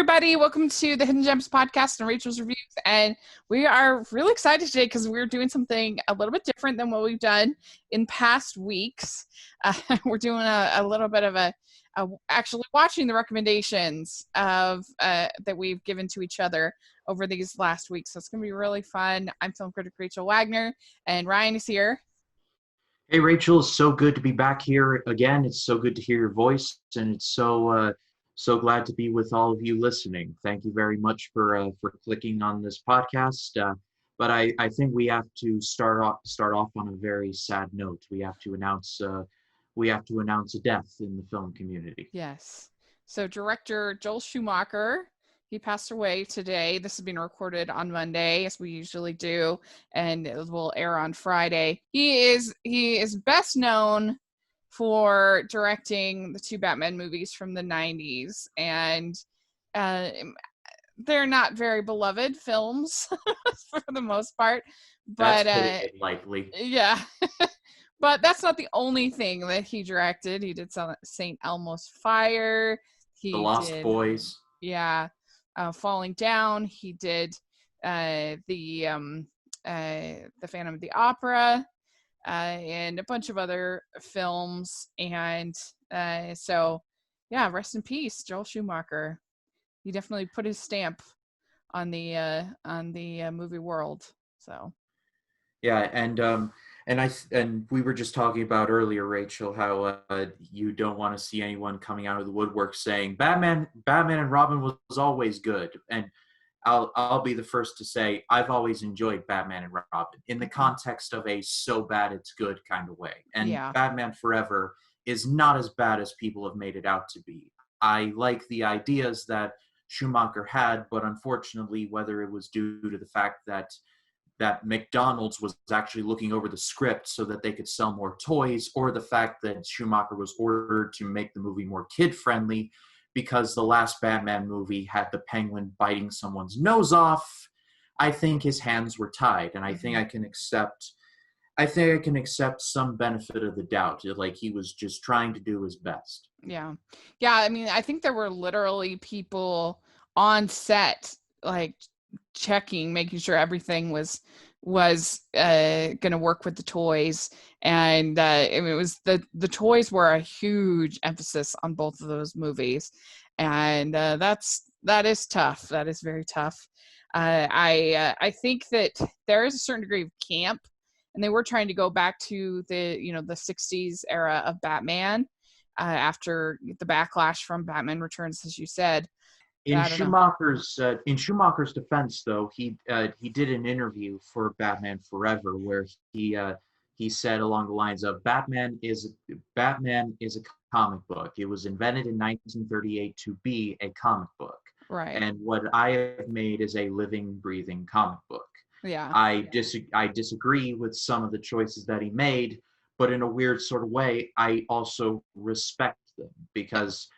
everybody. Welcome to the Hidden Gems podcast and Rachel's Reviews. And we are really excited today because we're doing something a little bit different than what we've done in past weeks. We're doing a little bit of actually watching the recommendations of that we've given to each other over these last weeks. So it's going to be really fun. I'm film critic Rachel Wagner, and Ryan is here. Hey, Rachel, it's so good to be back here again. It's so good to hear your voice, and it's so glad to be with all of you listening. Thank you very much for clicking on this podcast. But I think we have to start off on a very sad note. We have to announce a death in the film community. Yes. So director Joel Schumacher, he passed away today. This is being recorded on Monday, as we usually do, and it will air on Friday. He is best known for directing the two Batman movies from the 90s, and they're not very beloved films for the most part. But that's putting it lightly. Yeah. But that's not the only thing that he directed. He did St. Elmo's Fire. The Lost Boys. Yeah. Falling Down. He did the Phantom of the Opera, and a bunch of other films. And so, yeah, rest in peace, Joel Schumacher. He definitely put his stamp on the movie world. So, yeah, and we were just talking about earlier, Rachel, how you don't want to see anyone coming out of the woodwork saying Batman and Robin was always good. And I'll be the first to say I've always enjoyed Batman and Robin in the context of a so bad it's good kind of way. And yeah. Batman Forever is not as bad as people have made it out to be. I like the ideas that Schumacher had, but unfortunately, whether it was due to the fact that McDonald's was actually looking over the script so that they could sell more toys, or the fact that Schumacher was ordered to make the movie more kid-friendly because the last Batman movie had the Penguin biting someone's nose off, I think his hands were tied, and I think I can accept some benefit of the doubt. Like, he was just trying to do his best. Yeah. I mean, I think there were literally people on set, like, making sure everything was going to work with the toys, and it was the toys were a huge emphasis on both of those movies, and that is tough. That is very tough. I think that there is a certain degree of camp, and they were trying to go back to the 60s era of Batman after the backlash from Batman Returns, as you said. In Schumacher's defense, though, he did an interview for Batman Forever where he said along the lines of Batman is a comic book. It was invented in 1938 to be a comic book. Right. And what I have made is a living, breathing comic book. Yeah. I disagree with some of the choices that he made, but in a weird sort of way, I also respect them because.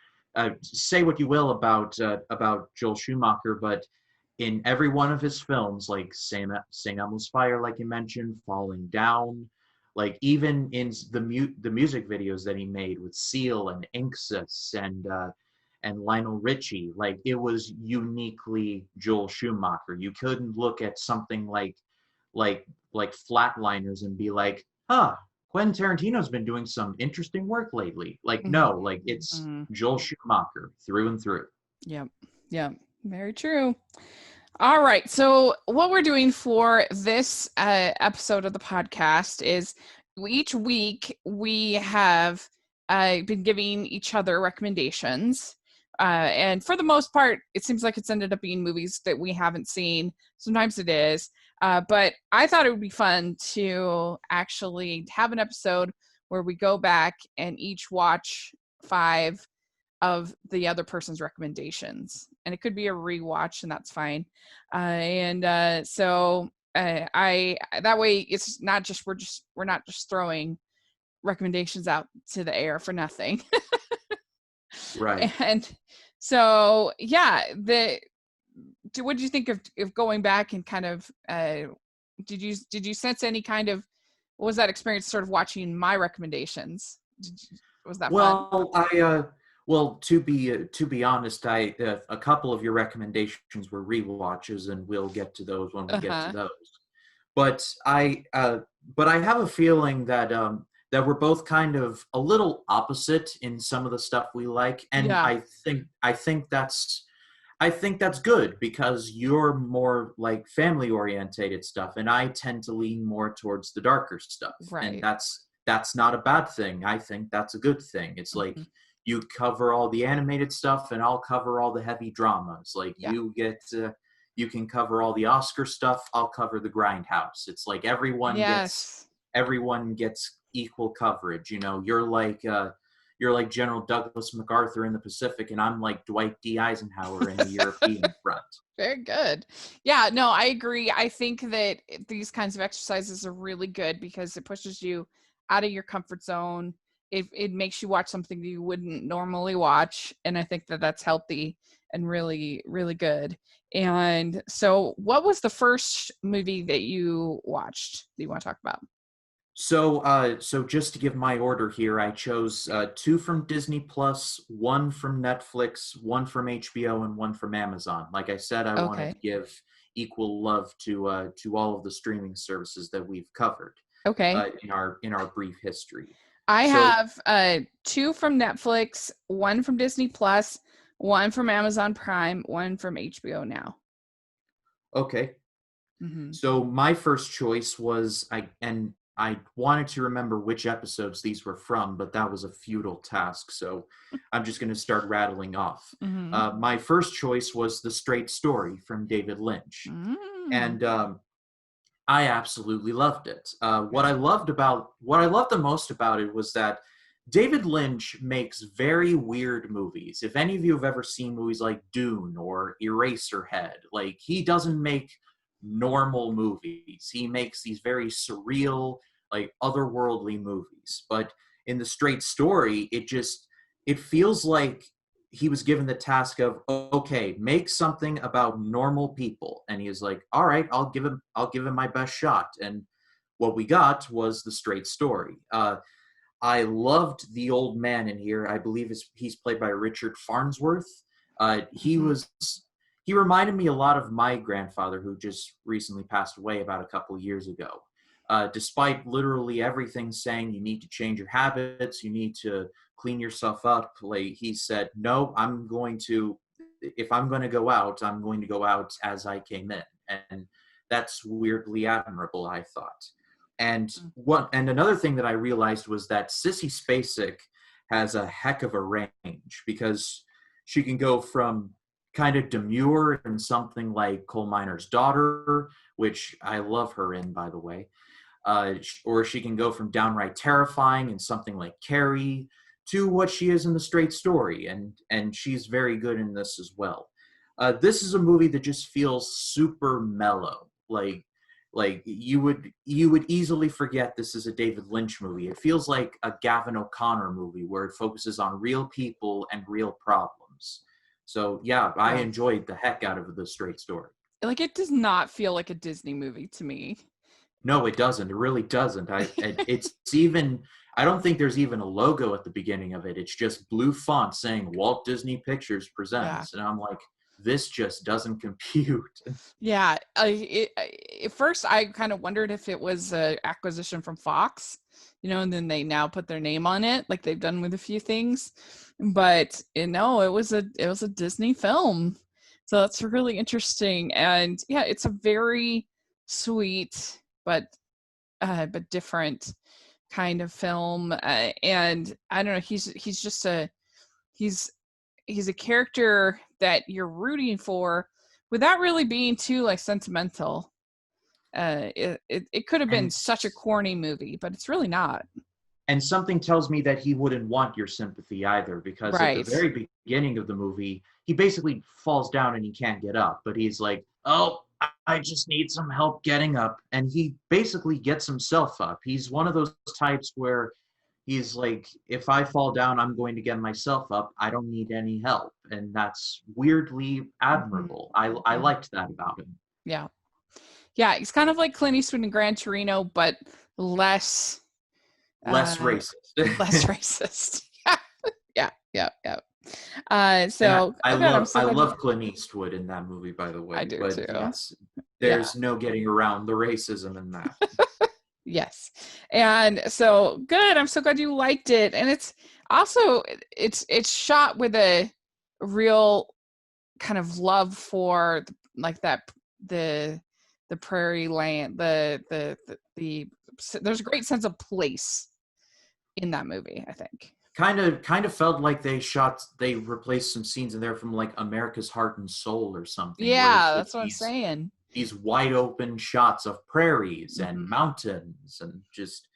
Say what you will about Joel Schumacher, but in every one of his films, like St. Elmo's Fire, like you mentioned, Falling Down, like even in the music videos that he made with Seal and Inxus and Lionel Richie, like it was uniquely Joel Schumacher. You couldn't look at something like Flatliners and be like, huh, Quentin Tarantino's been doing some interesting work lately. Like, no, like it's Joel Schumacher through and through. Yep. Very true. All right. So what we're doing for this episode of the podcast is each week we have been giving each other recommendations. And for the most part, it seems like it's ended up being movies that we haven't seen. Sometimes it is. But I thought it would be fun to actually have an episode where we go back and each watch 5 of the other person's recommendations. And it could be a rewatch, and that's fine. So that way it's not just we're not just throwing recommendations out to the air for nothing. Right. And so, yeah, what did you think of going back and kind of did you sense any kind of, what was that experience sort of watching my recommendations? Was that fun? Well, to be honest, I a couple of your recommendations were rewatches, and we'll get to those when we get to Uh-huh. those. But I have a feeling that that we're both kind of a little opposite in some of the stuff we like, and Yeah. I think that's good because you're more like family orientated stuff, and I tend to lean more towards the darker stuff, and Right. that's not a bad thing. I think that's a good thing. It's like Hmm. you cover all the animated stuff, and I'll cover all the heavy dramas. Like Yeah. you can cover all the Oscar stuff. I'll cover the Grindhouse. It's like Yes. everyone gets equal coverage. You know, you're like General Douglas MacArthur in the Pacific, and I'm like Dwight D. Eisenhower in the European front. Very good. Yeah, no, I agree. I think that these kinds of exercises are really good because it pushes you out of your comfort zone. It makes you watch something you wouldn't normally watch, and I think that that's healthy and really really good. And so, what was the first movie that you watched that you want to talk about? So just to give my order here, I chose two from Disney Plus, one from Netflix, one from HBO, and one from Amazon. Like I said, I wanted to Okay. give equal love to all of the streaming services that we've covered Okay. in our brief history. I So have two from Netflix, one from Disney Plus, one from Amazon Prime, one from HBO Now. okay, Hmm. so my first choice was I wanted to remember which episodes these were from, but that was a futile task. So I'm just going to start rattling off. Hmm. My first choice was The Straight Story from David Lynch, Mm. and I absolutely loved it. Yeah. What I loved the most about it was that David Lynch makes very weird movies. If any of you have ever seen movies like Dune or Eraserhead, like he doesn't make normal movies. He makes these very surreal, like otherworldly movies. But in The Straight Story, it feels like he was given the task of, okay, make something about normal people, and he was like, all right, I'll give him my best shot. And what we got was The Straight Story. I loved the old man in here. I believe he's played by Richard Farnsworth. Hmm. He reminded me a lot of my grandfather, who just recently passed away about a couple of years ago. Despite literally everything saying you need to change your habits, you need to clean yourself up, like he said, no, if I'm going to go out, I'm going to go out as I came in, and that's weirdly admirable, I thought. And another thing that I realized was that Sissy Spacek has a heck of a range, because she can go from kind of demure in something like Coal Miner's Daughter, which I love her in, by the way, or she can go from downright terrifying in something like Carrie to what she is in The Straight Story, and she's very good in this as well. This is a movie that just feels super mellow, like you would easily forget this is a David Lynch movie. It feels like a Gavin O'Connor movie where it focuses on real people and real problems. So yeah, I Yeah. enjoyed the heck out of The Straight Story. Like it does not feel like a Disney movie to me. No, it doesn't. It really doesn't. It's even. I don't think there's even a logo at the beginning of it. It's just blue font saying Walt Disney Pictures Yeah. presents, and I'm like, this just doesn't compute. Yeah. At first, I kind of wondered if it was an acquisition from Fox, and then they now put their name on it, like they've done with a few things. But no, it was a Disney film, so that's really interesting. And yeah, it's a very sweet but different kind of film. And I don't know, he's just he's he's a character that you're rooting for without really being too like sentimental. It could have been And such a corny movie, but it's really not. and something tells me that he wouldn't want your sympathy either, because at the Right. very beginning of the movie, he basically falls down and he can't get up, but he's like, oh, I just need some help getting up, and he basically gets himself up. He's one of those types where he's like, if I fall down, I'm going to get myself up. I don't need any help, and that's weirdly Hmm. admirable. I Yeah. liked that about him. Yeah. Yeah. It's kind of like Clint Eastwood in Gran Torino, but less Less uh racist. less racist. Yeah. Yeah. Yeah. Yeah. And So good. I'm so I glad love Clint Eastwood in that movie, by the I way. do But too. yes, Yeah. there's no getting around the racism in that. Yes. And so good. I'm so glad you liked it. And it's also it's shot with a real kind of love for like that the prairie land, the there's a great sense of place in that movie, I think. Kind of felt like they replaced some scenes in there from like America's Heart and Soul or something, where it's Yeah, just that's what I'm saying. these wide open shots of prairies and Hmm. mountains and just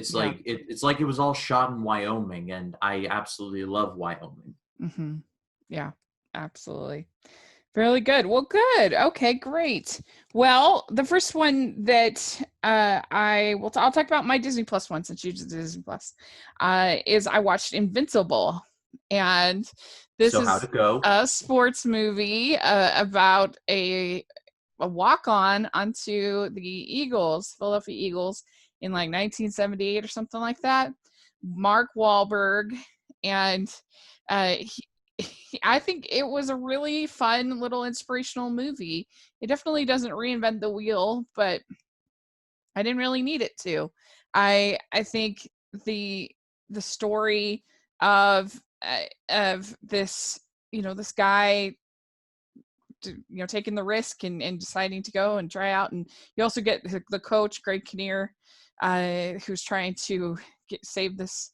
Yeah. it's like it was all shot in Wyoming, and I absolutely love Wyoming. Hmm. Yeah, absolutely. Really good. Well, good. Okay, great. Well, the first one that I'll talk about my Disney Plus one since you did Disney Plus, is I watched Invincible, and this So how'd is it go? a sports movie about a walk on onto the Eagles, Philadelphia Eagles, in like 1978 or something like that. Mark Wahlberg, and he, I think it was a really fun little inspirational movie. It definitely doesn't reinvent the wheel, but I didn't really need it to. I think the the story of this, this guy, taking the risk and deciding to go and try out. And you also get the coach, Greg Kinnear, who's trying to save this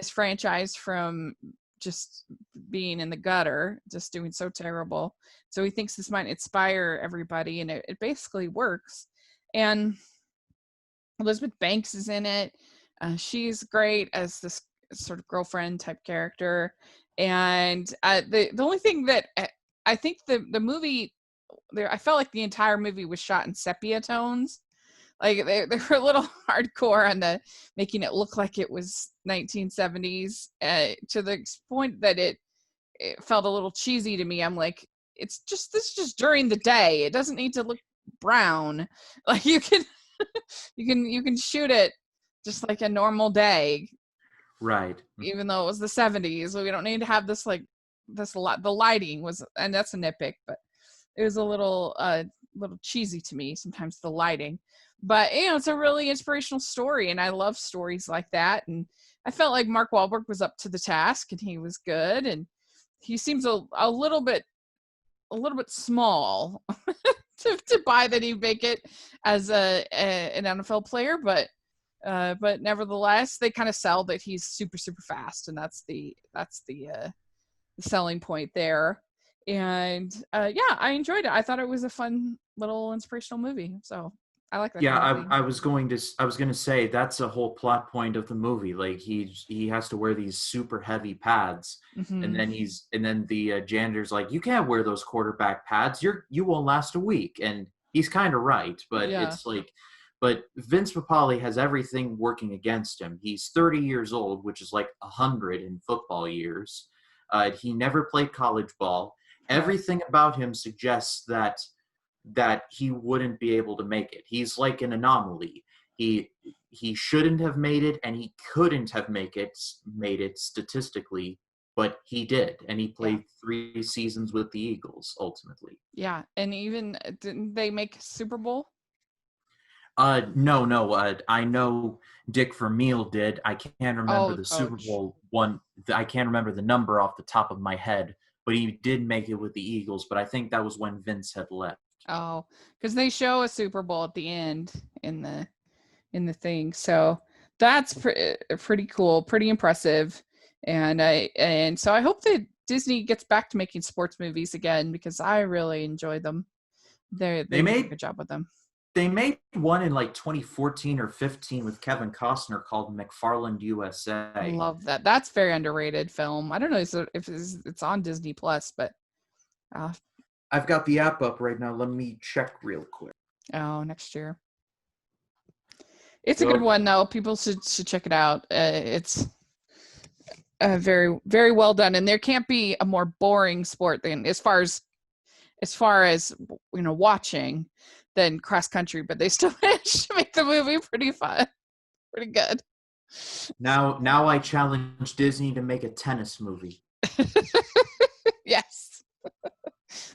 franchise from just being in the gutter, just doing so terrible. So he thinks this might inspire everybody, and it basically works. And Elizabeth Banks is in it. She's great as this sort of girlfriend type character. And the only thing that I think the movie there, I felt like the entire movie was shot in sepia tones. Like they were a little hardcore on the making it look like it was 1970s, to the point that it felt a little cheesy to me. I'm like, this is just during the day. It doesn't need to look brown. Like you can shoot it just like a normal day, Right. even though it was the 70s. So we don't need to have this like this lot. The lighting was, and that's a nitpick, but it was a little cheesy to me sometimes, the lighting. But it's a really inspirational story, and I love stories like that. And I felt like Mark Wahlberg was up to the task, and he was good. And he seems a little bit small to buy that he'd make it as an NFL player, but nevertheless, they kind of sell that he's super super fast, and the selling point there. And yeah, I enjoyed it. I thought it was a fun little inspirational movie, so I like that Yeah, kind of thing. I was going to say that's a whole plot point of the movie. Like he has to wear these super heavy pads, and Hmm. then the janitor's like, you can't wear those quarterback pads. You won't last a week, and he's kind of right. But Yeah, it's like, but Vince Papale has everything working against him. He's 30 years old, which is like 100 in football years. He never played college ball. right. Everything about him suggests that he wouldn't be able to make it. He's like an anomaly. He shouldn't have made it, and he couldn't have made it statistically, but he did, and he Yeah, played 3 seasons with the Eagles ultimately. yeah. And even didn't they make Super Bowl? No, no. I know Dick Vermeil did. I can't remember Oh, the Super coach. Bowl one. I can't remember the number off the top of my head, but he did make it with the Eagles. But I think that was when Vince had left. Oh, because they show a Super Bowl at the end in the thing. So that's pretty cool, pretty impressive. And so I hope that Disney gets back to making sports movies again, because I really enjoy them. They They do a made good job with them. They made one in like 2014 or 15 with Kevin Costner called McFarland USA. Love that. That's very underrated film. I don't know if it's on Disney Plus, but uh, I've got the app up right now. Let me check real quick. oh, next year. It's a good Well, one though. People should check it out. It's very very well done, and there can't be a more boring sport than as far as watching than cross country. But they still managed to make the movie pretty fun, pretty good. now I challenge Disney to make a tennis movie. Yes.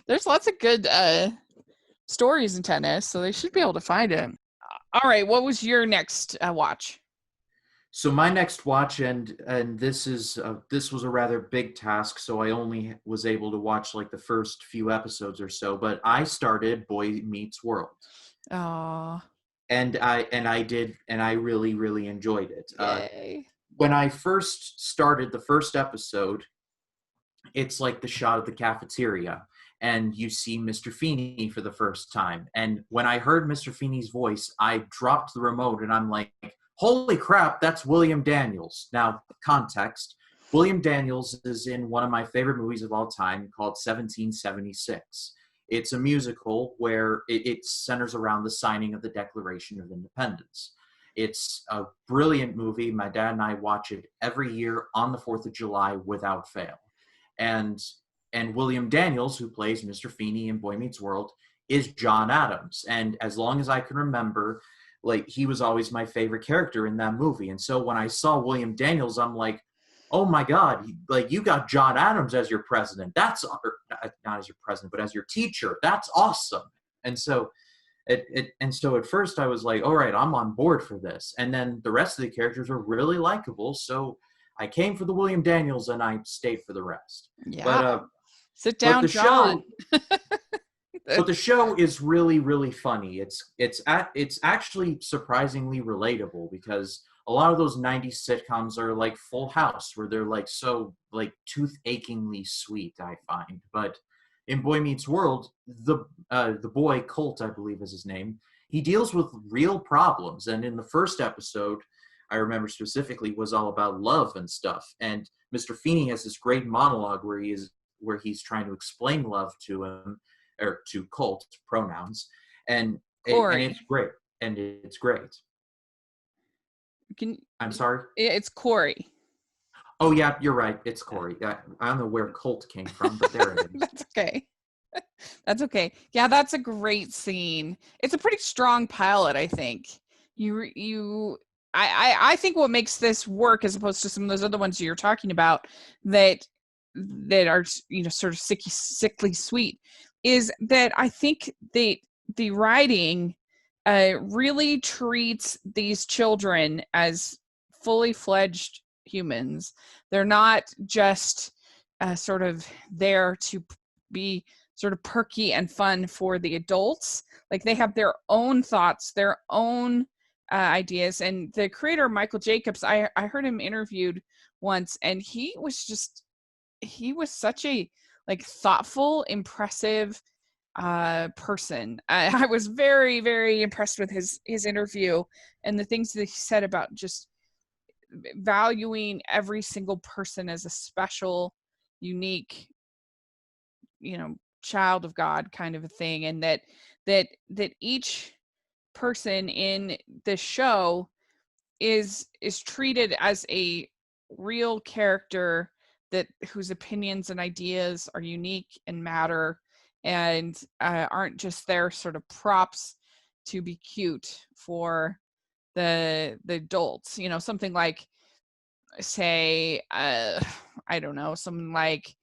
There's lots of good stories in tennis, so they should be able to find it. All right, what was your next watch? So my next watch, and this was a rather big task, so I only was able to watch like the first few episodes or so. But I started Boy Meets World, Oh, and I really enjoyed it. yay. When I first started the first episode, it's like the shot of the cafeteria, and you see Mr. Feeney for the first time. And when I heard Mr. Feeney's voice, I dropped the remote, and I'm like, holy crap, that's William Daniels. Now, context. William Daniels is in one of my favorite movies of all time called 1776. It's a musical where it centers around the signing of the Declaration of Independence. It's a brilliant movie. My dad and I watch it every year on the 4th of July without fail. And William Daniels, who plays Mr. Feeney in Boy Meets World, is John Adams. And as long as I can remember, like, he was always my favorite character in that movie. And so when I saw William Daniels, I'm like, oh my God, like, you got John Adams as your president. That's not as your president, but as your teacher. That's awesome. And so at first I was like, all right, I'm on board for this. And then the rest of the characters are really likable. So I came for the William Daniels and I stayed for the rest. Yeah. But Sit but down, the John. show but the show is really funny. It's actually surprisingly relatable, because a lot of those 90s sitcoms are like Full House, where they're like so like tooth achingly sweet, I find. But in Boy Meets World, the boy Colt, I believe is his name, he deals with real problems. And in the first episode, I remember specifically, was all about love and stuff. And Mr. Feeney has this great monologue where he's trying to explain love to him, or to Colt, pronouns, and Corey. it's great, Can I'm sorry. It's Corey. Oh yeah, you're right. It's Corey. I don't know where Colt came from, but there it is. That's okay. That's okay. Yeah, that's a great scene. It's a pretty strong pilot, I think. I think what makes this work, as opposed to some of those other ones you're talking about, that are, sort of sickly sweet, is that I think the writing really treats these children as fully fledged humans. They're not just sort of there to be sort of perky and fun for the adults. Like, they have their own thoughts, their own ideas. And the creator, Michael Jacobs, I heard him interviewed once, and he was such a like thoughtful, impressive person. I was very impressed with his interview and the things that he said about just valuing every single person as a special, unique, child of God kind of a thing. And that each person in this show is treated as a real character, that whose opinions and ideas are unique and matter, and aren't just there sort of props to be cute for the adults. Something like, say, I don't know, something like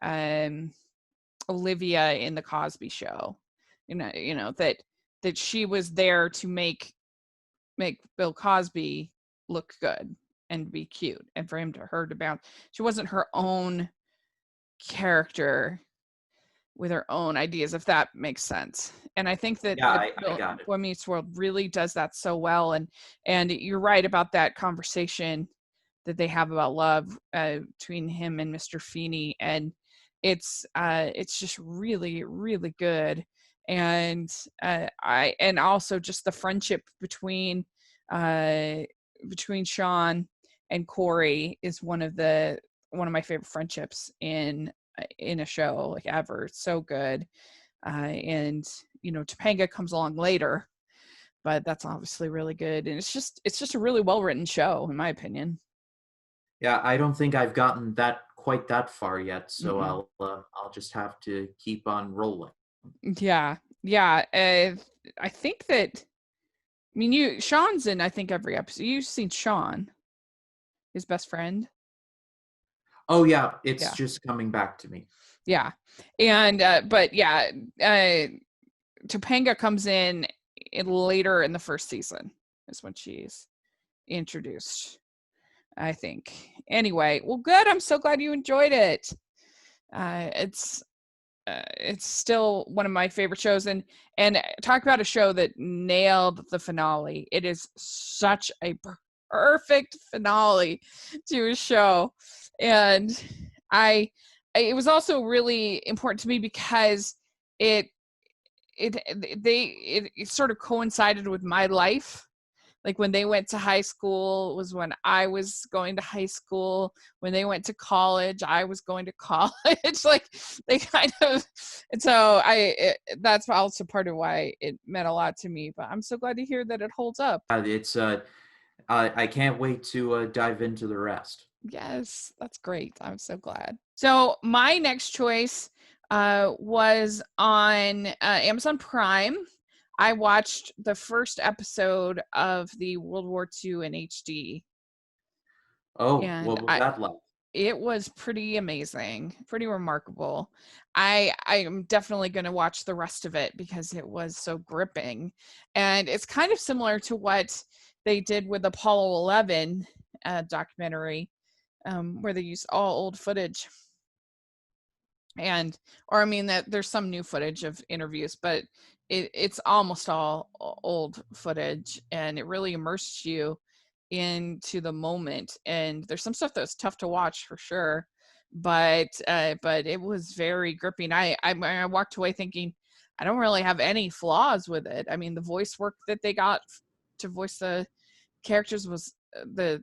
um Olivia in the Cosby Show. That she was there to make Bill Cosby look good and be cute, and for her to bounce. She wasn't her own character with her own ideas, if that makes sense. And I think that Yeah, I got it. Boy Meets World really does that so well. And you're right about that conversation that they have about love between him and Mr. Feeney, and it's just really good. And and also just the friendship between Sean and Corey is one of my favorite friendships in a show, like, ever. It's so good. And Topanga comes along later, but that's obviously really good. And it's just a really well written show, in my opinion. Yeah, I don't think I've gotten quite that far yet, so Mm-mm. I'll just have to keep on rolling. Yeah, I think that, Sean's in, I think, every episode. You've seen Sean, his best friend. Oh yeah, it's Yeah. just coming back to me. Yeah. And but yeah, Topanga comes in later in the first season is when she's introduced, I think. Anyway, well, good. I'm so glad you enjoyed it. It's still one of my favorite shows, and talk about a show that nailed the finale. It is such a perfect finale to a show, and I it was also really important to me because it it sort of coincided with my life. Like when they went to high school was when I was going to high school. When they went to college, I was going to college. Like they kind of, and so that's also part of why it meant a lot to me. But I'm so glad to hear that it holds up. It's I can't wait to dive into the rest. Yes, that's great. I'm so glad. So my next choice was on Amazon Prime. I watched the first episode of the World War II in HD, Oh, and what was that like? it was pretty amazing, pretty remarkable. I'm definitely going to watch the rest of it because it was so gripping, and it's kind of similar to what they did with Apollo 11 documentary, where they used all old footage. And or I mean that there's some new footage of interviews, but it's almost all old footage, and it really immersed you into the moment. And there's some stuff that's tough to watch for sure, but it was very gripping. I walked away thinking I don't really have any flaws with it. I mean, the voice work that they got to voice the characters was the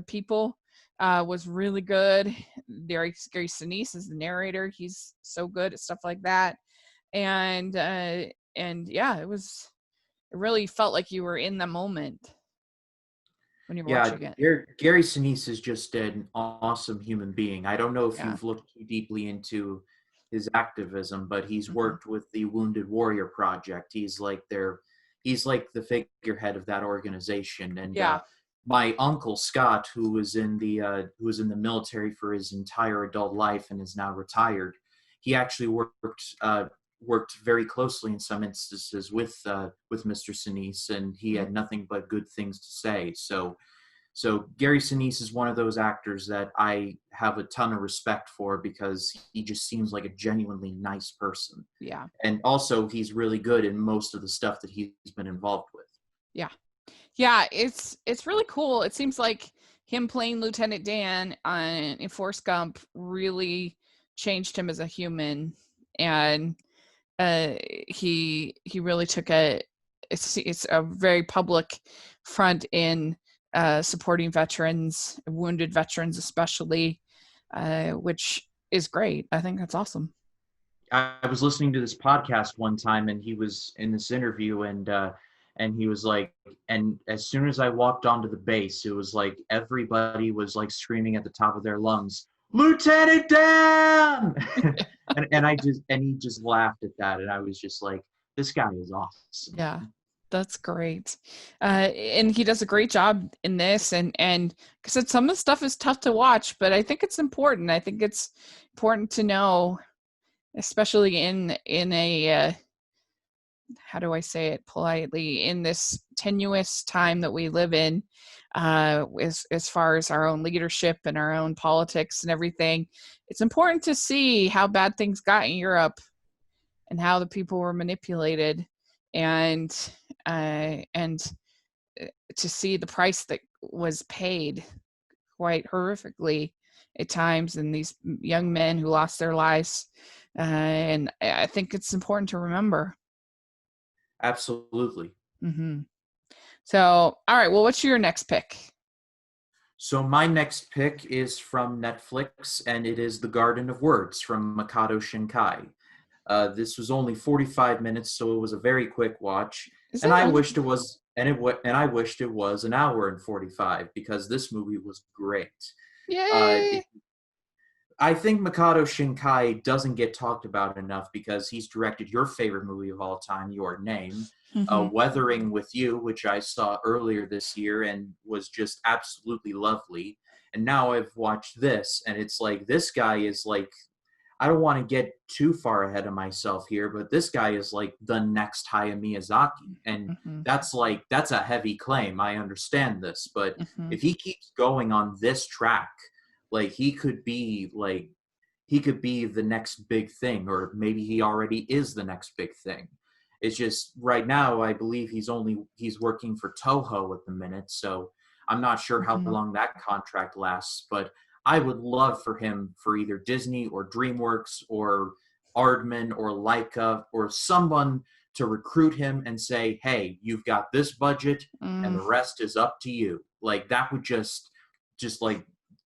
people was really good. Gary Sinise is the narrator. He's so good at stuff like that. And yeah, it really felt like you were in the moment when you're Yeah, watching it. Gary Sinise is just an awesome human being. I don't know if Yeah. you've looked too deeply into his activism, but he's Hmm. worked with the Wounded Warrior Project. He's like the figurehead of that organization. And Yeah. my uncle Scott, who was in the military for his entire adult life and is now retired, he actually worked very closely in some instances with Mr. Sinise, and he Mm. had nothing but good things to say. So Gary Sinise is one of those actors that I have a ton of respect for because he just seems like a genuinely nice person. Yeah. And also he's really good in most of the stuff that he's been involved with. Yeah. Yeah, it's really cool. It seems like him playing Lieutenant Dan in Forrest Gump really changed him as a human, and uh, he really took it's a very public front in supporting veterans, wounded veterans especially, which is great. I think that's awesome. I was listening to this podcast one time, and he was in this interview, and he was like, and as soon as I walked onto the base, it was like everybody was like screaming at the top of their lungs, "Lieutenant Dan!" and he just laughed at that, and I was just like, this guy is awesome. Yeah, that's great. And he does a great job in this, and because some of the stuff is tough to watch, but I think it's important. I think it's important to know, especially in a how do I say it politely, in this tenuous time that we live in, as far as our own leadership and our own politics and everything. It's important to see how bad things got in Europe and how the people were manipulated, and and to see the price that was paid quite horrifically at times, and these young men who lost their lives. And I think it's important to remember. Absolutely. Hmm. So, all right. Well, what's your next pick? So my next pick is from Netflix, and it is The Garden of Words from Makoto Shinkai. This was only 45 minutes, so it was a very quick watch. Is And it I only? wished it was, and I wished it was an hour and 45 because this movie was great. Yay! I think Makoto Shinkai doesn't get talked about enough because he's directed your favorite movie of all time, Your Name, Hmm. Weathering with You, which I saw earlier this year and was just absolutely lovely. And now I've watched this, and it's like this guy is like, I don't want to get too far ahead of myself here, but this guy is like the next Hayao Miyazaki. And Mm-hmm. that's a heavy claim. I understand this, but Mm-hmm. if he keeps going on this track, like he could be the next big thing, or maybe he already is the next big thing. It's just right now, I believe he's working for Toho at the minute, so I'm not sure how Mm-hmm. long that contract lasts, but I would love for him for either Disney or DreamWorks or Aardman or Leica or someone to recruit him and say, hey, you've got this budget and Mm. the rest is up to you. Like that would just like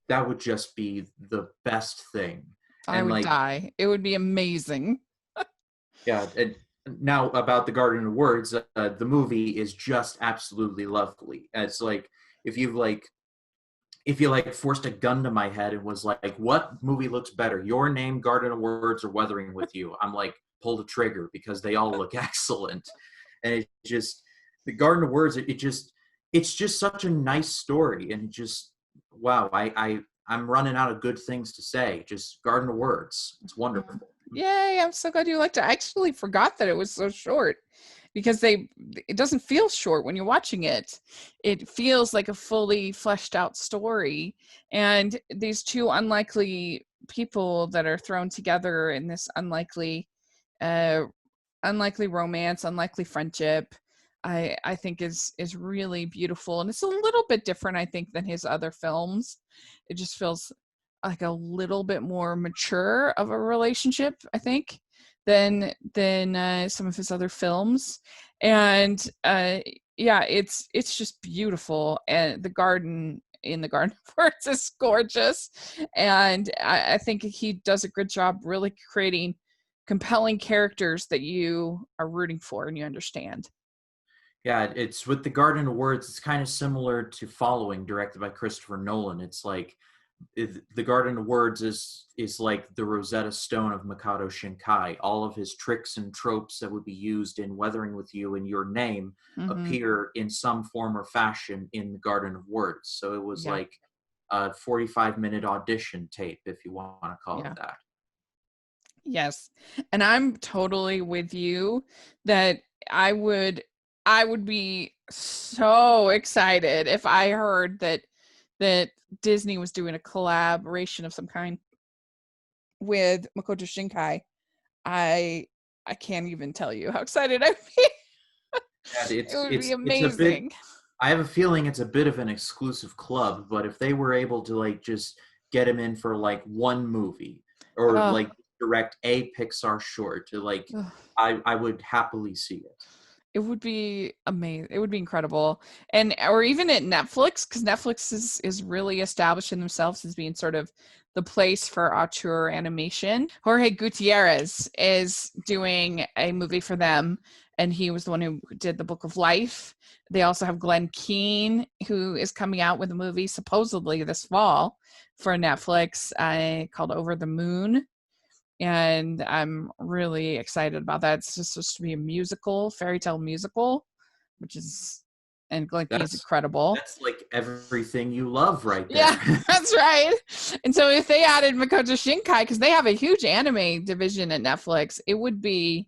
that would just be the best thing. I And would like, die. It would be amazing. yeah, and now about the Garden of Words, the movie is just absolutely lovely. It's like if you like if you like forced a gun to my head and was like, what movie looks better, Your Name, Garden of Words, or Weathering with You? I'm like, pull the trigger because they all look excellent. And it just the Garden of Words, it's just such a nice story, and it just wow, I'm running out of good things to say. Just Garden of Words, it's wonderful. Yay, I'm so glad you liked it. I actually forgot that it was so short because it doesn't feel short when you're watching it. It feels like a fully fleshed out story. And these two unlikely people that are thrown together in this uh unlikely romance, unlikely friendship, I think is really beautiful. And it's a little bit different, I think, than his other films. It just feels like a little bit more mature of a relationship, I think, than some of his other films. And yeah, it's just beautiful. And the garden in the Garden of Words is gorgeous. And I think he does a good job really creating compelling characters that you are rooting for and you understand. Yeah, it's with the Garden of Words, it's kind of similar to Following, directed by Christopher Nolan. It's like the Garden of Words is like the Rosetta Stone of Makoto Shinkai. All of his tricks and tropes that would be used in Weathering with You and Your Name Mm-hmm. appear in some form or fashion in the Garden of Words. So it was Yeah. like a 45-minute audition tape, if you want to call it Yeah. that. Yes. And I'm totally with you that I would I would be so excited if I heard that Disney was doing a collaboration of some kind with Makoto Shinkai. I I can't even tell you how excited I'd be. Yeah, It would be it's a bit. amazing. I have a feeling it's a bit of an exclusive club, but if they were able to like just get him in for like one movie or Oh, like direct a Pixar short, to like ugh. I would happily see it. It would be amazing. It would be incredible. And or even at Netflix, because Netflix is really establishing themselves as being sort of the place for auteur animation. Jorge Gutierrez is doing a movie for them, and he was the one who did The Book of Life. They also have Glenn Keane, who is coming out with a movie supposedly this fall for Netflix called Over the Moon, and I'm really excited about that. It's just supposed to be a musical, fairy tale musical, which is, and Glenn Keane's That's incredible. that's like everything you love right Yeah, there. that's right. And so if they added Makoto Shinkai, because they have a huge anime division at Netflix, it would be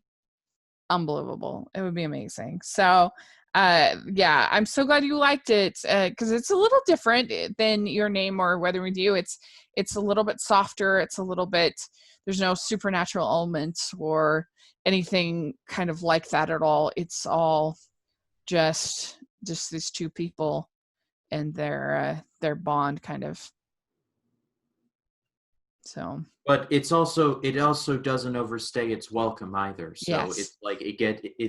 unbelievable. It would be amazing. So yeah, I'm so glad you liked it, because it's a little different than Your Name or Weathering with You. It's a little bit softer. It's a little bit, there's no supernatural elements or anything kind of like that at all. It's all just these two people and their bond kind of. So But it also doesn't overstay its welcome either. So yes. it's like it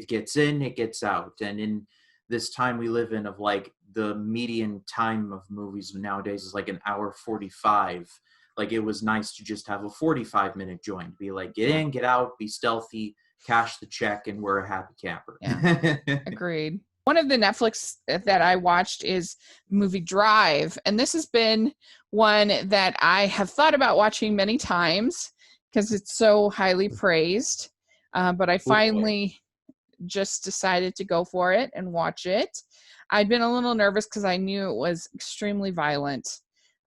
gets in, it gets out. And in this time we live in, of like the median time of movies nowadays is like an hour 45. Like it was nice to just have a 45-minute joint, be like, get Yeah. in, get out, be stealthy, cash the check, and we're a happy camper. Yeah. Agreed. One of the Netflix that I watched is movie Drive, and this has been one that I have thought about watching many times because it's so highly praised. But I Oh boy. finally just decided to go for it and watch it. I'd been a little nervous because I knew it was extremely violent.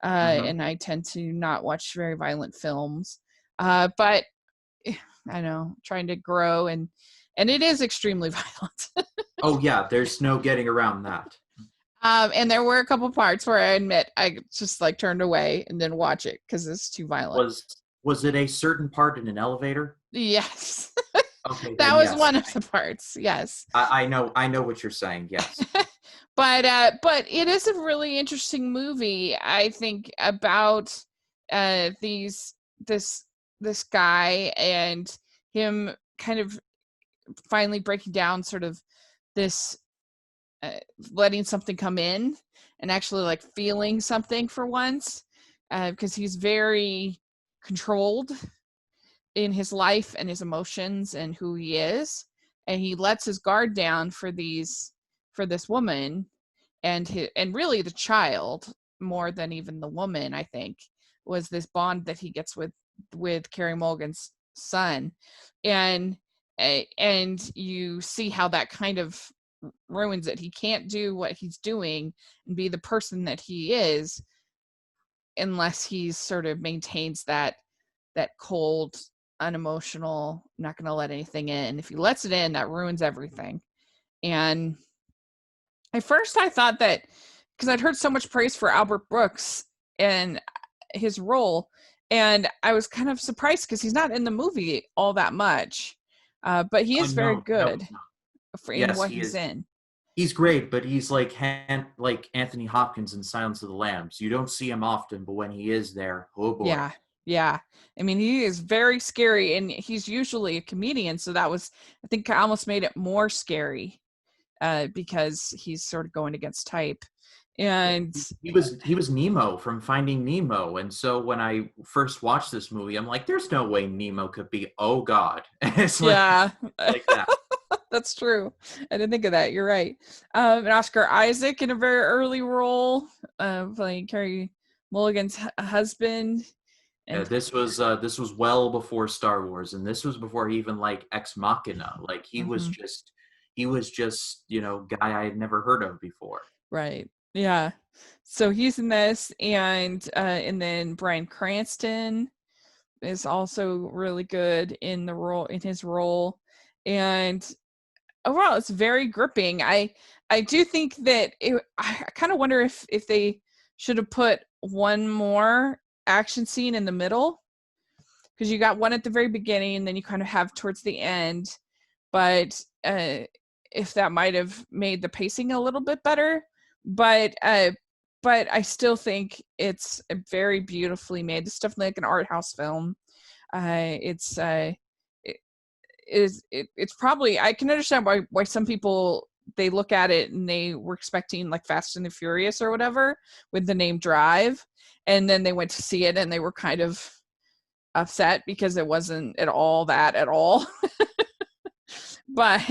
and I tend to not watch very violent films. But I know, trying to grow, and it is extremely violent. Oh yeah, there's no getting around that. And there were a couple parts where I admit I just like turned away and didn't watch it because it's too violent. Was it a certain part in an elevator? Yes. Okay, That then was yes. one of the parts. Yes. I know what you're saying. Yes. But it is a really interesting movie, I think, about these this guy and him kind of finally breaking down sort of this uh, letting something come in and actually like feeling something for once, because he's very controlled in his life and his emotions and who he is, and he lets his guard down for this woman and really the child more than even the woman. I think was this bond that he gets with Carey Mulligan's son, and and you see how that kind of ruins it. He can't do what he's doing and be the person that he is unless he sort of maintains that cold, unemotional, not going to let anything in. If he lets it in, that ruins everything. And at first I thought that, because I'd heard so much praise for Albert Brooks and his role, and I was kind of surprised because he's not in the movie all that much, but he is very No, no, good he's not. in Yes, what he he's is. in. He's great, but he's like like Anthony Hopkins in Silence of the Lambs. You don't see him often, but when he is there, oh boy. Yeah, yeah. I mean, he is very scary, and he's usually a comedian, so that was, I think, almost made it more scary, because he's sort of going against type. Yeah, And he was Nemo from Finding Nemo, and so when I first watched this movie, I'm like, "There's no way Nemo could be." Oh God, it's yeah, like that. that's true. I didn't think of that. You're right. And Oscar Isaac in a very early role, playing Carey Mulligan's husband. Yeah, And this was well before Star Wars, and this was before he even like Ex Machina. Like mhm, he was just guy I had never heard of before. right, yeah. So he's in this, and then Bryan Cranston is also really good in his role, and overall it's very gripping. I do think that I kind of wonder if they should have put one more action scene in the middle, because you got one at the very beginning and then you kind of have towards the end, but if that might have made the pacing a little bit better. But uh but I still think it's a very beautifully made. It's definitely like an art house film. It's it, it's probably, I can understand why some people, they look at it and they were expecting like Fast and the Furious or whatever with the name Drive, and then they went to see it and they were kind of upset because it wasn't at all that at all. But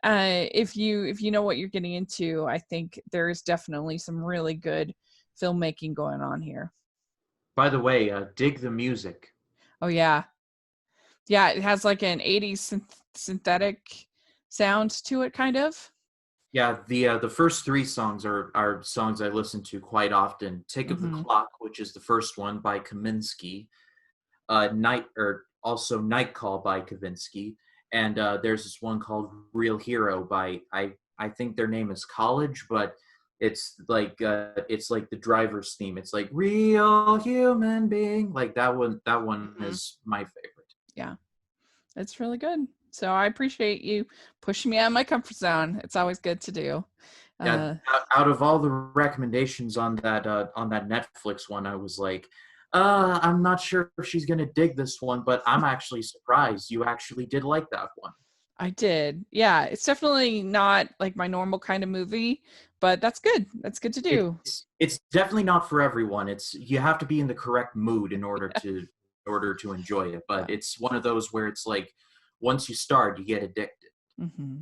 if you know what you're getting into, I think there is definitely some really good filmmaking going on here. By the way, dig the music. Oh yeah, yeah, it has like an 80s synthetic sound to it, kind of. Yeah, the first three songs are songs I listen to quite often. Tick of the Hmm. Clock, which is the first one by Kaminsky. Night or also Night Call by Kavinsky, and there's this one called Real Hero by I think their name is College, but it's like the driver's theme. It's like real human being. Like that one. That one Hmm. is my favorite. Yeah, it's really good. So I appreciate you pushing me out of my comfort zone. It's always good to do. Yeah, Uh, out of all the recommendations on that Netflix one, I was like, I'm not sure if she's gonna dig this one, but I'm actually surprised you actually did like that one. I did. Yeah, it's definitely not like my normal kind of movie, but that's good. That's good to do. It's definitely not for everyone. It's you have to be in the correct mood in order to enjoy it. But Yeah. it's one of those where it's like once you start, you get addicted.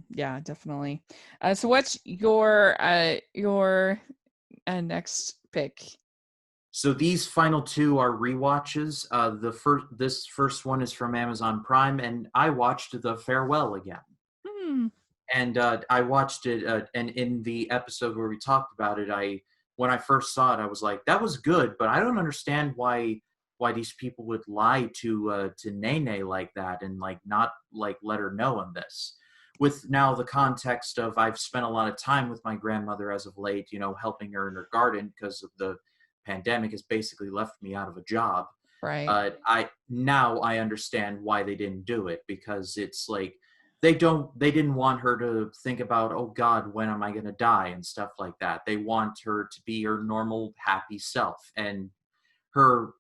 Yeah, definitely. So what's your next pick? So these final two are rewatches. This first one is from Amazon Prime, and I watched The Farewell again. Hmm. And I watched it, and in the episode where we talked about it, when I first saw it, I was like, that was good, but I don't understand why these people would lie to Nene like that and like not like let her know on this. With now the context of I've spent a lot of time with my grandmother as of late, you know, helping her in her garden because of the pandemic has basically left me out of a job. Right. I understand why they didn't do it, because it's like they didn't want her to think about, oh God, when am I going to die and stuff like that. They want her to be her normal happy self, and her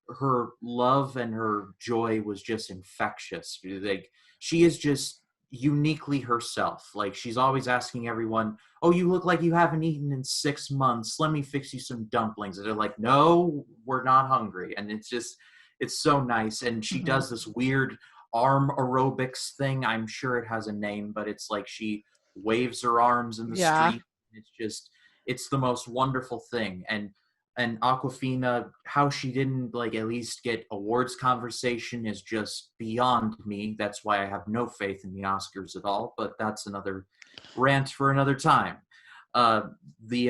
love and her joy was just infectious. Like, she is just uniquely herself. Like, she's always asking everyone, oh, you look like you haven't eaten in 6 months, let me fix you some dumplings. And they're like, no, we're not hungry. And it's so nice. And she Hmm. does this weird arm aerobics thing. I'm sure it has a name, but it's like she waves her arms in the Yeah. street. It's the most wonderful thing. And Aquafina, how she didn't like at least get awards conversation is just beyond me. That's why I have no faith in the Oscars at all. But that's another rant for another time. Uh, the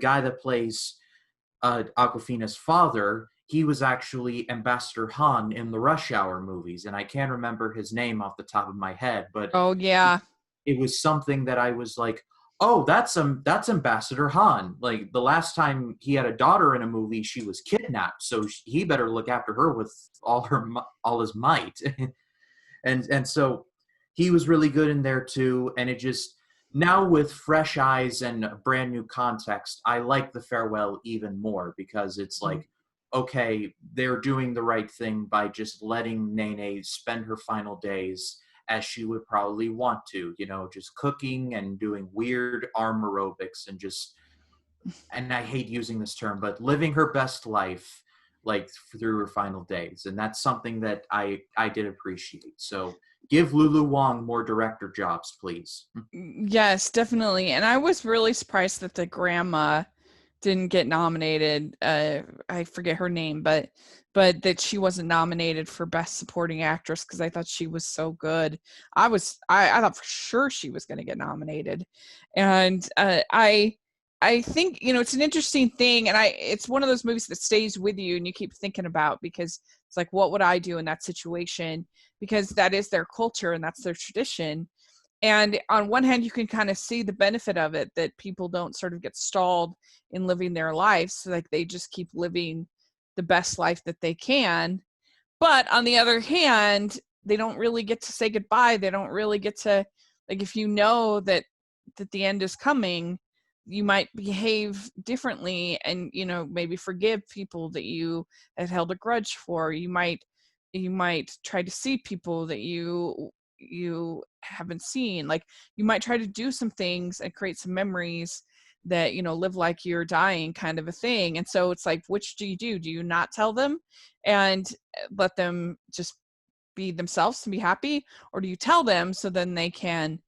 guy that plays Aquafina's father, he was actually Ambassador Han in the Rush Hour movies, and I can't remember his name off the top of my head, but Oh yeah. it was something that I was like, oh, that's Ambassador Han. Like, the last time he had a daughter in a movie, she was kidnapped, so he better look after her with all his might. And so he was really good in there too. And it just, now with fresh eyes and a brand new context, I like The Farewell even more, because it's Mhm. like, okay, they're doing the right thing by just letting Nene spend her final days as she would probably want to, you know, just cooking and doing weird arm aerobics and just, and I hate using this term, but living her best life, like through her final days. And that's something that I did appreciate. So give Lulu Wang more director jobs, please. Yes, definitely. And I was really surprised that the grandma didn't get nominated. I forget her name, but that she wasn't nominated for Best Supporting Actress, because I thought she was so good. I thought for sure she was going to get nominated, and I think, you know, it's an interesting thing, and it's one of those movies that stays with you and you keep thinking about, because it's like, what would I do in that situation? Because that is their culture and that's their tradition. And on one hand, you can kind of see the benefit of it, that people don't sort of get stalled in living their lives. So like, they just keep living the best life that they can. But on the other hand, they don't really get to say goodbye. They don't really get to, like, if you know that the end is coming, you might behave differently, and, you know, maybe forgive people that you had held a grudge for. You might try to see people that you haven't seen. Like, you might try to do some things and create some memories that, you know, live like you're dying, kind of a thing. And so it's like, which do you do? Do you not tell them and let them just be themselves and be happy, or do you tell them so then they can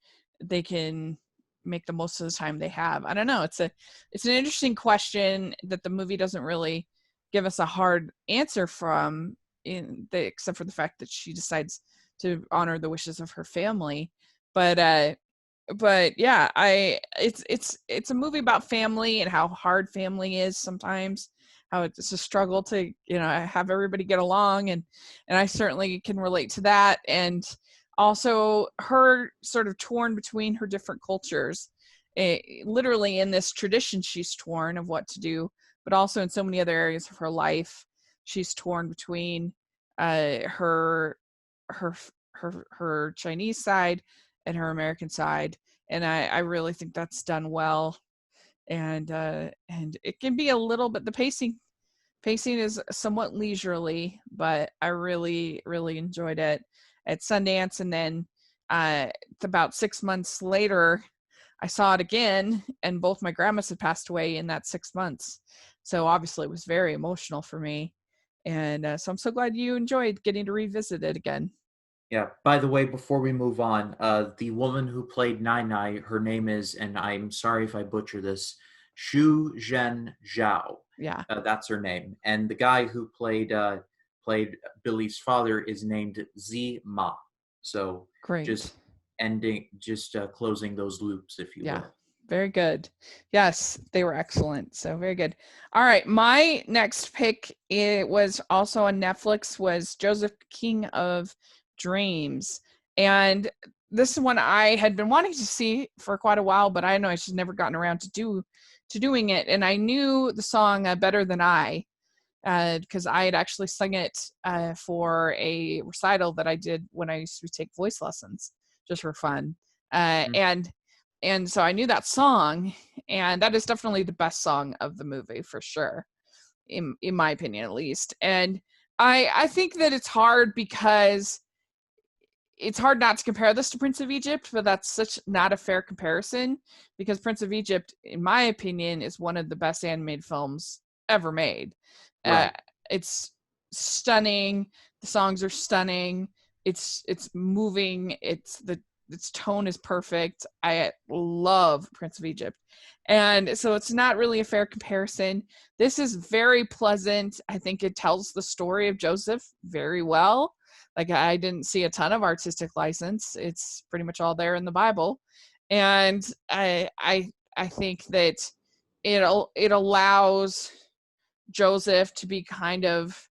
make the most of the time they have? I don't know. It's an interesting question that the movie doesn't really give us a hard answer from, except for the fact that she decides to honor the wishes of her family. But yeah, I it's a movie about family and how hard family is sometimes, how it's a struggle to, you know, have everybody get along, and I certainly can relate to that. And also her sort of torn between her different cultures. Literally in this tradition, she's torn of what to do, but also in so many other areas of her life, she's torn between her her her Chinese side and her American side. And I really think that's done well. And it can be a little bit, the pacing is somewhat leisurely, but I really, really enjoyed it at Sundance. And then about 6 months later, I saw it again, and both my grandmas had passed away in that 6 months. So obviously, it was very emotional for me. And so I'm so glad you enjoyed getting to revisit it again. Yeah. By the way, before we move on, the woman who played Nai Nai, her name is, and I'm sorry if I butcher this, Shu Zhen Zhao. Yeah, That's her name. And the guy who played Billy's father is named Zi Ma. So great. just closing those loops, if you Yeah. will. Very good. Yes, they were excellent. So very good. All right, my next pick, it was also on Netflix, was Joseph King of Dreams. And this is one I had been wanting to see for quite a while, but I know I just never gotten around to doing it. And I knew the song Better Than I, because I had actually sung it for a recital that I did when I used to take voice lessons just for fun. Uh, Mm. and and so I knew that song, and that is definitely the best song of the movie for sure, in my opinion at least. And I think that it's hard because it's hard not to compare this to Prince of Egypt, but that's such not a fair comparison because Prince of Egypt, in my opinion, is one of the best animated films ever made. Uh, Right. it's stunning. The songs are stunning. It's moving. Its tone is perfect. I love Prince of Egypt. And so it's not really a fair comparison. This is very pleasant. I think it tells the story of Joseph very well. Like, I didn't see a ton of artistic license. It's pretty much all there in the Bible. And I think that it allows Joseph to be kind of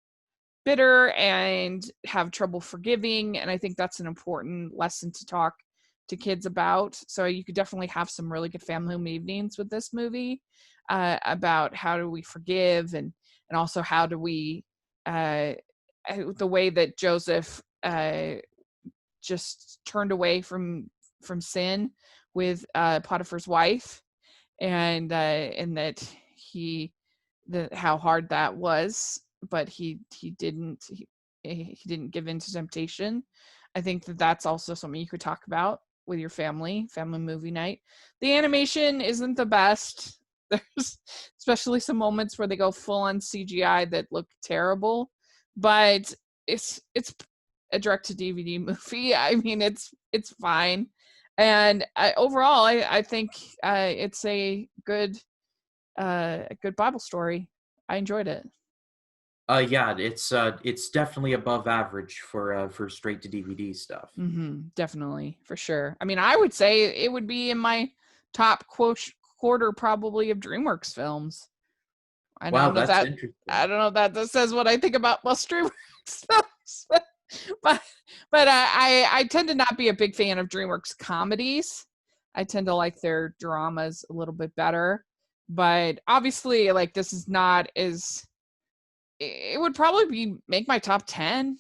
bitter and have trouble forgiving, and I think that's an important lesson to talk to kids about. So you could definitely have some really good family evenings with this movie, about how do we forgive, and also how do we the way that Joseph just turned away from sin with Potiphar's wife, and that he how hard that was, but he didn't give in to temptation. I think that that's also something you could talk about with your family movie night. The animation isn't the best. There's especially some moments where they go full on CGI that look terrible, but it's a direct to DVD movie. I mean, it's fine, and overall, I think it's a good Bible story. I enjoyed it. Yeah, it's definitely above average for straight to DVD stuff. Definitely, for sure. I mean, I would say it would be in my top quarter probably of DreamWorks films. I Wow, don't know that's that interesting. I don't know if that says what I think about most DreamWorks films, but I tend to not be a big fan of DreamWorks comedies. I tend to like their dramas a little bit better. But obviously, like, this is not as it would probably be make my top 10,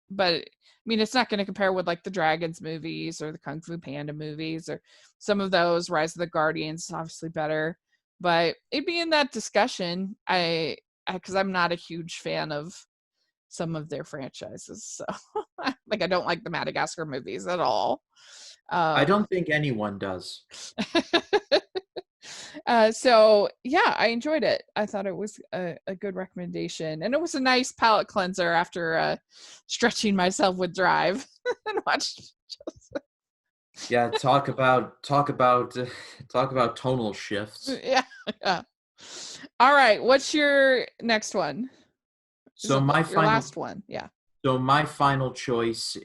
but I mean, it's not going to compare with like the Dragons movies or the Kung Fu Panda movies or some of those. Rise of the Guardians is obviously better, but it'd be in that discussion. Because I'm not a huge fan of some of their franchises, so like I don't like the Madagascar movies at all. I Um, don't think anyone does. so yeah, I enjoyed it. I thought it was a good recommendation, and it was a nice palate cleanser after stretching myself with Drive and watched. Yeah, talk about tonal shifts. Yeah, yeah. All right, what's your next one? Is So it my your final last one? Yeah. so my final choice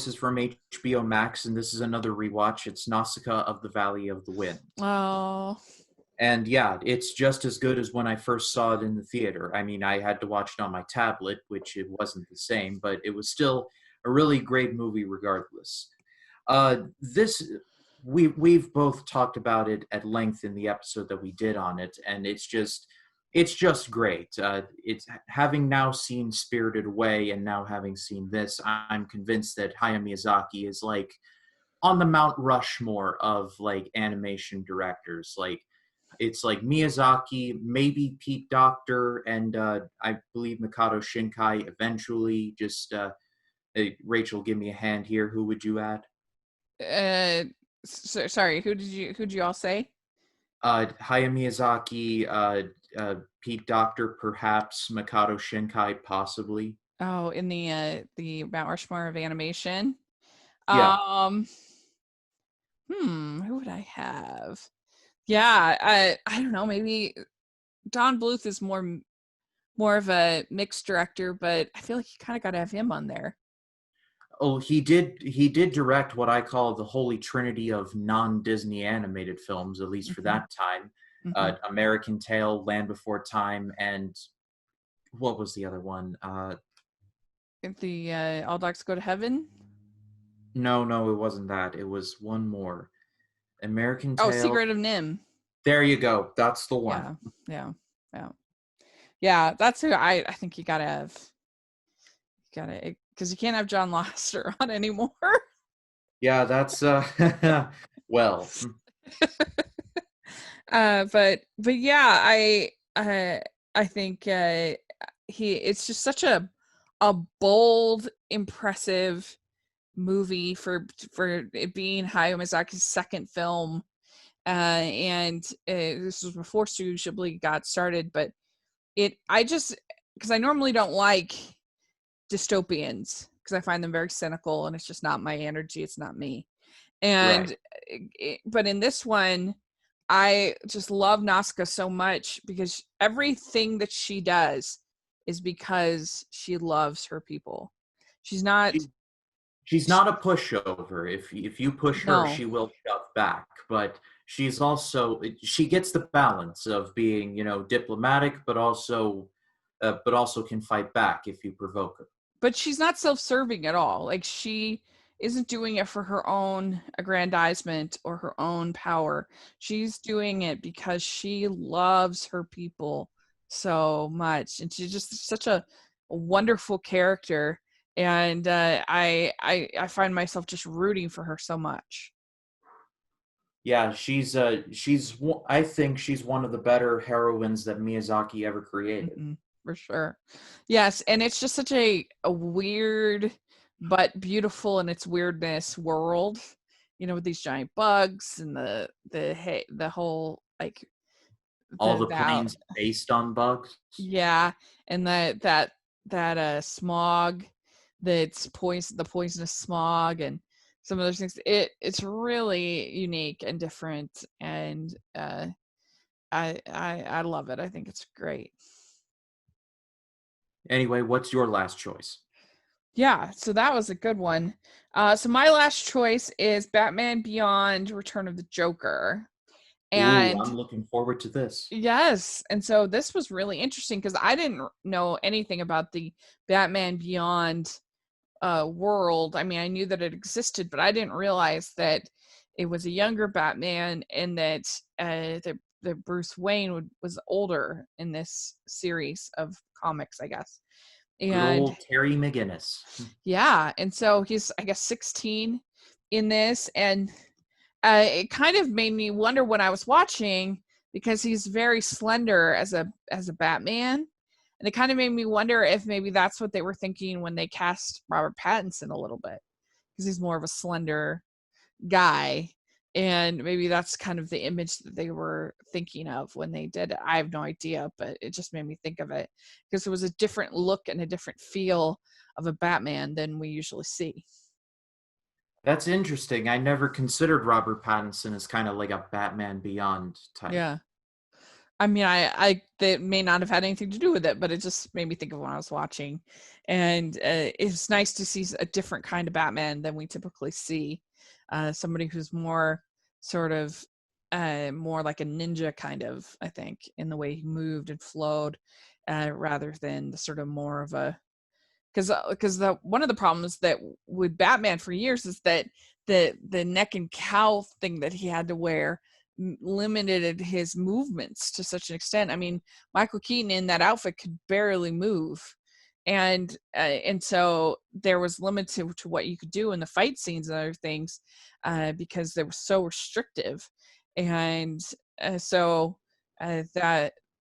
is from HBO Max, and this is another rewatch. It's Nausicaa of the Valley of the Wind. Oh, And yeah, it's just as good as when I first saw it in the theater. I mean, I had to watch it on my tablet, which it wasn't the same, but it was still a really great movie regardless. This we've both talked about it at length in the episode that we did on it, and it's just great. It's having now seen Spirited Away and now having seen this, I'm convinced that Hayao Miyazaki is like on the Mount Rushmore of like animation directors. Like it's like Miyazaki, maybe Pete Docter, and I believe Makoto Shinkai eventually. Just Rachel, give me a hand here. Who would you add? sorry. Who'd you all say? Hayao Miyazaki, Pete Docter, perhaps Makoto Shinkai, possibly. Oh, in the Mount Rushmore of animation. Yeah, Um, who would I have? Yeah, I don't know. Maybe Don Bluth is more of a mixed director, but I feel like you kind of got to have him on there. Oh, he did direct what I call the holy trinity of non-Disney animated films, at least for Hmm. that time. Hmm. American Tail, Land Before Time, and what was the other one? The All Dogs Go to Heaven. No, no, it wasn't that. It was one more. American Oh, Tail. Secret of Nim. There you go. That's the one. Yeah, yeah, yeah, yeah. That's who I think you gotta have. You gotta, because you can't have John Lasseter on anymore. Yeah, that's well, But yeah, I think it's just such a bold, impressive movie for it being Hayao Miyazaki's second film. And this was before Studio Ghibli got started, but I just, because I normally don't like dystopians because I find them very cynical and it's just not my energy. It's not me. right. And but in this one, I just love Nausicaa so much because everything that she does is because she loves her people. She's not. She she's not a pushover. If you push her, No, she will shove back. But she gets the balance of being, diplomatic, but also can fight back if you provoke her. but she's not self-serving at all. Like, she isn't doing it for her own aggrandizement or her own power. She's doing it because she loves her people so much, and she's just such a wonderful character. And I find myself just rooting for her so much. Yeah, I think she's one of the better heroines that Miyazaki ever created. Mhm, for sure. Yes, and it's just such a weird but beautiful in its weirdness world, with these giant bugs and the whole, like, All the the that planes based on bugs. yeah, and that smog, the poisonous smog, and some of those things. It's really unique and different, and I love it. I think it's great. Anyway, what's your last choice? Yeah, so that was a good one. So my last choice is Batman Beyond: Return of the Joker. Ooh, And I'm looking forward to this. yes, and so this was really interesting because I didn't know anything about the Batman Beyond world. I mean, I knew that it existed, but I didn't realize that it was a younger Batman, and that Bruce Wayne was older in this series of comics, I guess. Good And old Terry McGinnis. yeah, and so he's, I guess, 16 in this, and it kind of made me wonder when I was watching, because he's very slender as a Batman, and it kind of made me wonder if maybe that's what they were thinking when they cast Robert Pattinson a little bit, because he's more of a slender guy, and maybe that's kind of the image that they were thinking of when they did it. I have no idea, but it just made me think of it because it was a different look and a different feel of a Batman than we usually see. That's interesting. I never considered Robert Pattinson as kind of like a Batman Beyond type. Yeah. I mean, I that may not have had anything to do with it, but it just made me think of when I was watching, and it's nice to see a different kind of Batman than we typically see. Somebody who's more sort of more like a ninja kind of, I think, in the way he moved and flowed, rather than the sort of more of a, because the one of the problems that with Batman for years is that the neck and cowl thing that he had to wear limited his movements to such an extent. I mean, Michael Keaton in that outfit could barely move, and so there was limit to what you could do in the fight scenes and other things, because they were so restrictive, and so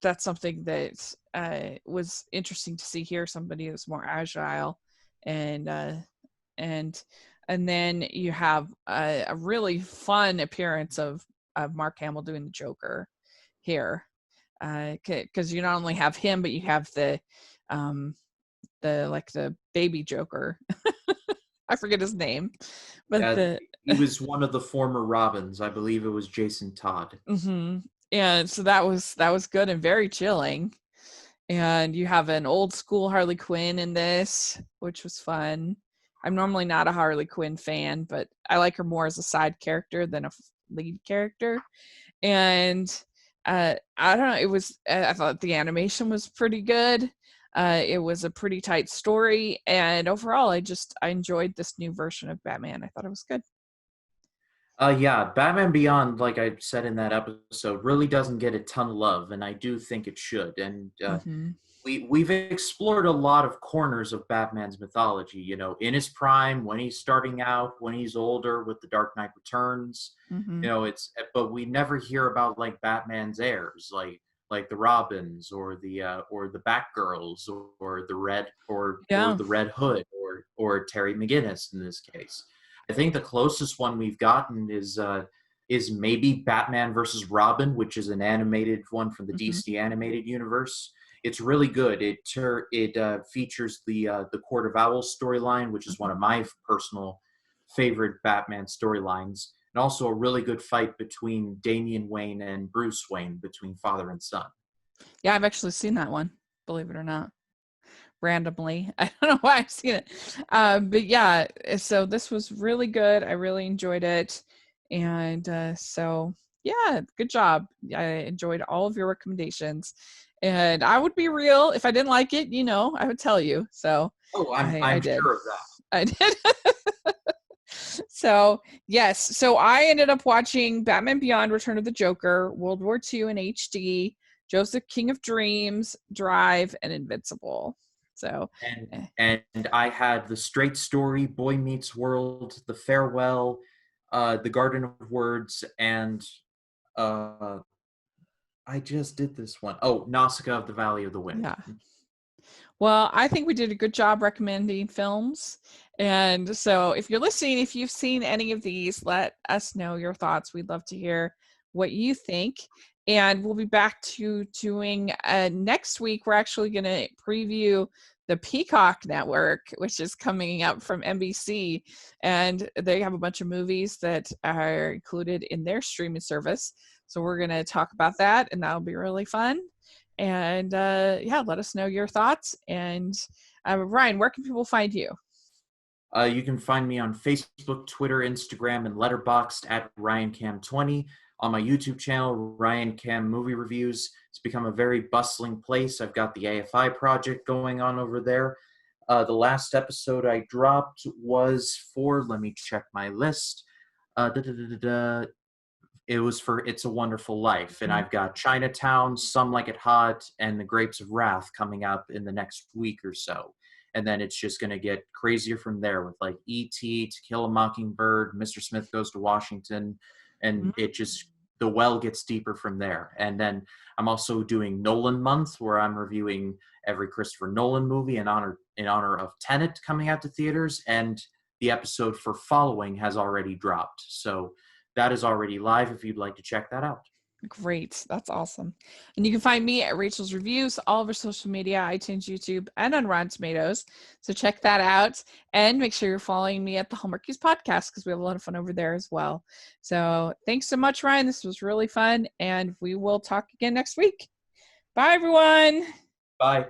that's something that was interesting to see here. Somebody who's more agile, and and and then you have a really fun appearance of Mark Hamill doing the Joker here, because you not only have him, but you have um, the baby Joker. I forget his name, but Yeah, the he was one of the former Robins. I believe it was Jason Todd. hmm and so that was good and very chilling. And you have an old school Harley Quinn in this, which was fun. I'm normally not a Harley Quinn fan, but I like her more as a side character than a lead character. And I don't know, it was, I thought the animation was pretty good. It was a pretty tight story, and overall, I enjoyed this new version of Batman. I thought it was good. Yeah, Batman Beyond, like I said in that episode, really doesn't get a ton of love, and I do think it should. And Mm-hmm. we've explored a lot of corners of Batman's mythology. You know, in his prime, when he's starting out, when he's older, with the Dark Knight Returns. Mm-hmm. You know, but we never hear about like Batman's heirs, like the Robins or the Batgirls or Yeah. the Red Hood or Terry McGinnis in this case. I think the closest one we've gotten is maybe Batman versus Robin, which is an animated one from the Mm-hmm. DC animated universe. It's really good. It features the Court of Owls storyline, which is one Mm-hmm. of my personal favorite Batman storylines, and also a really good fight between Damian Wayne and Bruce Wayne, between father and son. Yeah, I've actually seen that one, believe it or not. Randomly. I don't know why I've seen it. But yeah, so this was really good. I really enjoyed it. And so, yeah, good job. I enjoyed all of your recommendations. And I would be real. If I didn't like it, I would tell you. So Oh, I I'm did. sure of that. I did. So, yes. So I ended up watching Batman Beyond Return of the Joker, World War II in HD, Joseph King of Dreams, Drive, and Invincible. So, And eh, and I had the Straight Story, Boy Meets World, The Farewell, The Garden of Words, and uh, I just did this one. Oh, Nausicaa of the Valley of the Wind. yeah. Well, I think we did a good job recommending films. And so if you're listening, if you've seen any of these, let us know your thoughts. We'd love to hear what you think. And we'll be back to doing next week. We're actually going to preview the Peacock Network, which is coming up from NBC. And they have a bunch of movies that are included in their streaming service. So we're going to talk about that, and that'll be really fun. And yeah, let us know your thoughts. And Ryan, where can people find you? You can find me on Facebook, Twitter, Instagram, and Letterboxd at RyanCam20. On my YouTube channel, Ryan Cam Movie Reviews. It's become a very bustling place. I've got the AFI project going on over there. The last episode I dropped was for, let me check my list. It was for It's a Wonderful Life. And Mm-hmm. I've got Chinatown, Some Like It Hot, and The Grapes of Wrath coming up in the next week or so. And then it's just going to get crazier from there with like E.T., To Kill a Mockingbird, Mr. Smith Goes to Washington, and the well gets deeper from there. And then I'm also doing Nolan Month, where I'm reviewing every Christopher Nolan movie in honor of Tenet coming out to theaters, and the episode for Following has already dropped. So that is already live if you'd like to check that out. Great. That's awesome. And you can find me at Rachel's Reviews, all over social media, iTunes, YouTube, and on Rotten Tomatoes. So check that out. And make sure you're following me at the Hallmarkies Podcast, because we have a lot of fun over there as well. So thanks so much, Ryan. This was really fun. And we will talk again next week. Bye, everyone. Bye.